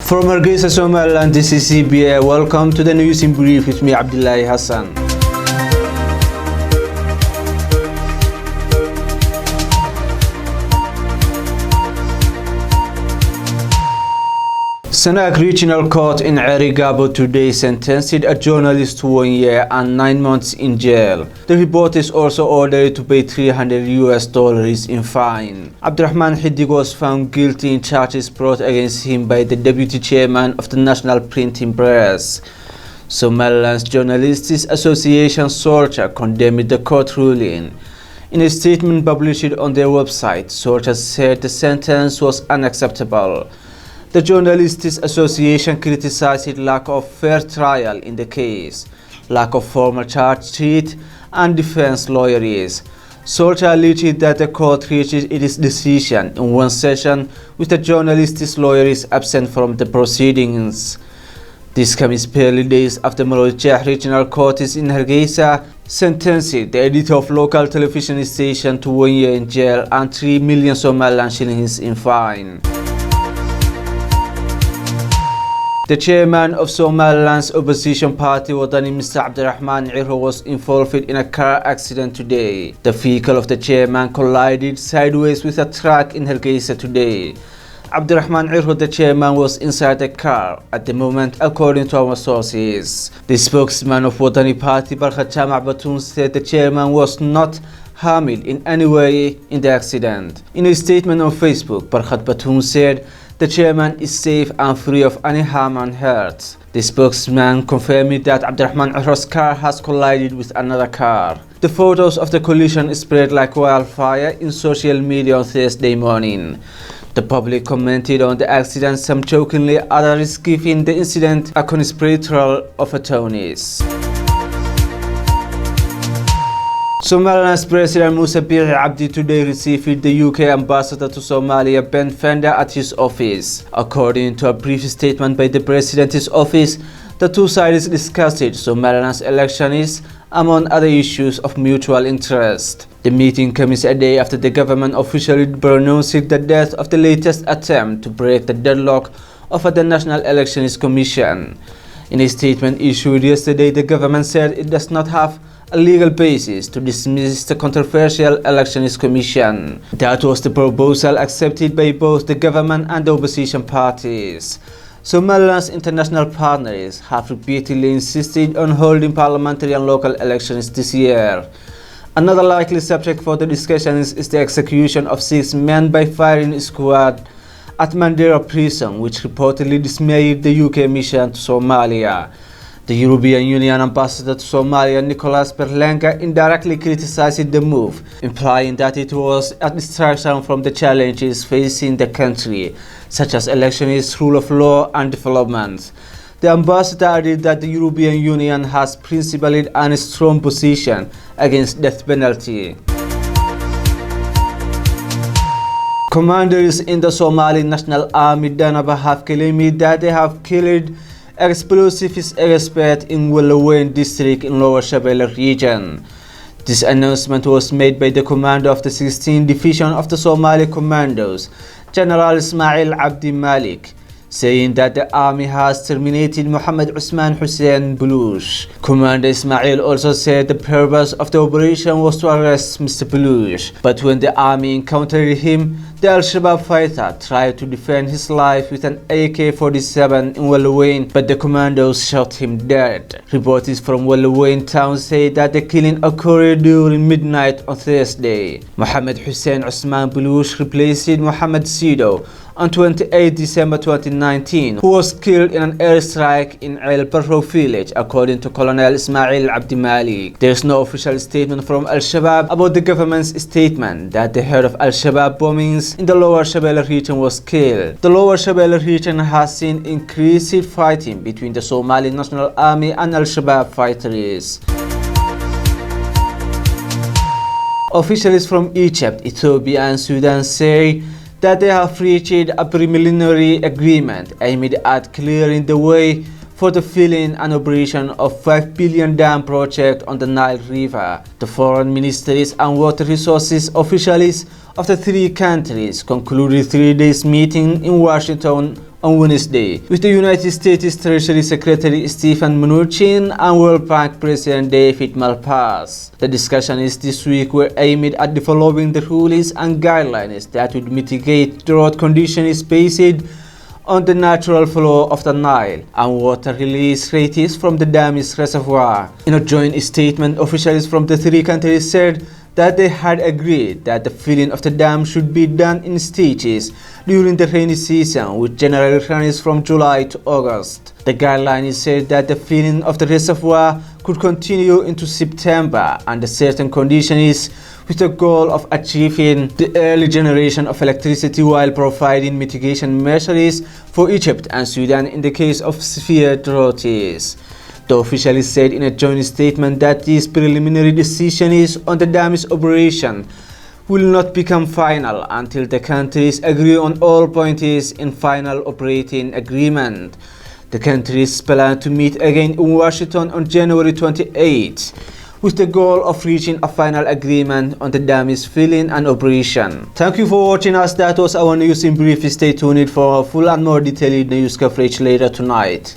From Hargeisa, Somaliland, this is CBA. Welcome to the news in brief with me, Abdillahi Hassan. Sanaag Regional Court in Erigabo today sentenced a journalist to 1 year and 9 months in jail. The report is also ordered to pay $300 in fine. Abdurrahman Hiddig was found guilty in charges brought against him by the deputy chairman of the National Printing Press. Somaliland's Journalists Association Warka condemned the court ruling. In a statement published on their website, Warka said the sentence was unacceptable. The Journalists Association criticized lack of fair trial in the case, lack of formal charge sheet, and defense lawyers. Warka alleged that the court reached its decision in one session with the journalists' lawyers absent from the proceedings. This comes barely days after Malaysia Regional Court in Hargeisa sentenced the editor of local television station to 1 year in jail and 3 million Somaliland shillings in fine. The chairman of Somaliland's opposition party, Mr. Abdirahman Cirro, was involved in a car accident today. The vehicle of the chairman collided sideways with a truck in Hargeisa today. Abdirahman Cirro, the chairman, was inside the car at the moment, according to our sources. The spokesman of Wadani Party, Warka, said the chairman was not harmed in any way in the accident. In a statement on Facebook, Warka said, "The chairman is safe and free of any harm and hurt." The spokesman confirmed that Abdirahman Cirro's car has collided with another car. The photos of the collision spread like wildfire in social media on Thursday morning. The public commented on the accident, some jokingly, others giving the incident a conspiratorial overtones. Somaliland's President Musa Bihi Abdi today received the UK ambassador to Somalia, Ben Fender, at his office. According to a brief statement by the President's office, the two sides discussed Somaliland's elections, among other issues of mutual interest. The meeting comes a day after the government officially pronounced the death of the latest attempt to break the deadlock of the National Elections Commission. In a statement issued yesterday, the government said it does not have a legal basis to dismiss the controversial Elections Commission. That was the proposal accepted by both the government and the opposition parties. Somaliland's international partners have repeatedly insisted on holding parliamentary and local elections this year. Another likely subject for the discussions is the execution of 6 men by firing squad at Mandera prison, which reportedly dismayed the UK mission to Somalia. The European Union ambassador to Somalia, Nicholas Calanka, indirectly criticized the move, implying that it was a distraction from the challenges facing the country, such as elections, rule of law, and development. The ambassador added that the European Union has principled and a strong position against death penalty. Commanders in the Somali National Army Danaba have claimed that they have killed explosives expert in Beledweyn district in Lower Shabelle region. This announcement was made by the commander of the 16th Division of the Somali Commandos, General Ismail Abdi Malik, saying that the army has terminated Mohammed Usman Hussein Bulush. Commander Ismail also said the purpose of the operation was to arrest Mr. Bulush, but when the army encountered him, the Al-Shabaab fighter tried to defend his life with an AK-47 in Beledweyn, but the commandos shot him dead. Reports from Beledweyn town say that the killing occurred during midnight on Thursday. Mohammed Hussein Usman Bulush replaced Mohammed Sido on 28 December 2019, who was killed in an airstrike in El Burco village, according to Colonel Ismail Abdi Malik. There is no official statement from Al-Shabaab about the government's statement that the head of Al-Shabaab bombings in the Lower Shabelle region was killed. The Lower Shabelle region has seen increased fighting between the Somali National Army and Al-Shabaab fighters. Officials from Egypt, Ethiopia, and Sudan say that they have reached a preliminary agreement aimed at clearing the way for the filling and operation of 5 billion dam project on the Nile River. The foreign ministries and water resources officials of the three countries concluded 3 days meeting in Washington on Wednesday, with the United States Treasury Secretary Stephen Mnuchin and World Bank President David Malpass. The discussions this week were aimed at developing the rules and guidelines that would mitigate drought conditions based on the natural flow of the Nile and water release rates from the dam's reservoir. In a joint statement, officials from the three countries said that they had agreed that the filling of the dam should be done in stages during the rainy season, which generally runs from July to August. The guidelines said that the filling of the reservoir could continue into September under certain conditions, with the goal of achieving the early generation of electricity while providing mitigation measures for Egypt and Sudan in the case of severe droughts. The officials said in a joint statement that these preliminary decisions on the dam's operation will not become final until the countries agree on all points in final operating agreement. The countries plan to meet again in Washington on January 28, with the goal of reaching a final agreement on the dam's filling and operation. Thank you for watching us. That was our news in brief. Stay tuned for full and more detailed news coverage later tonight.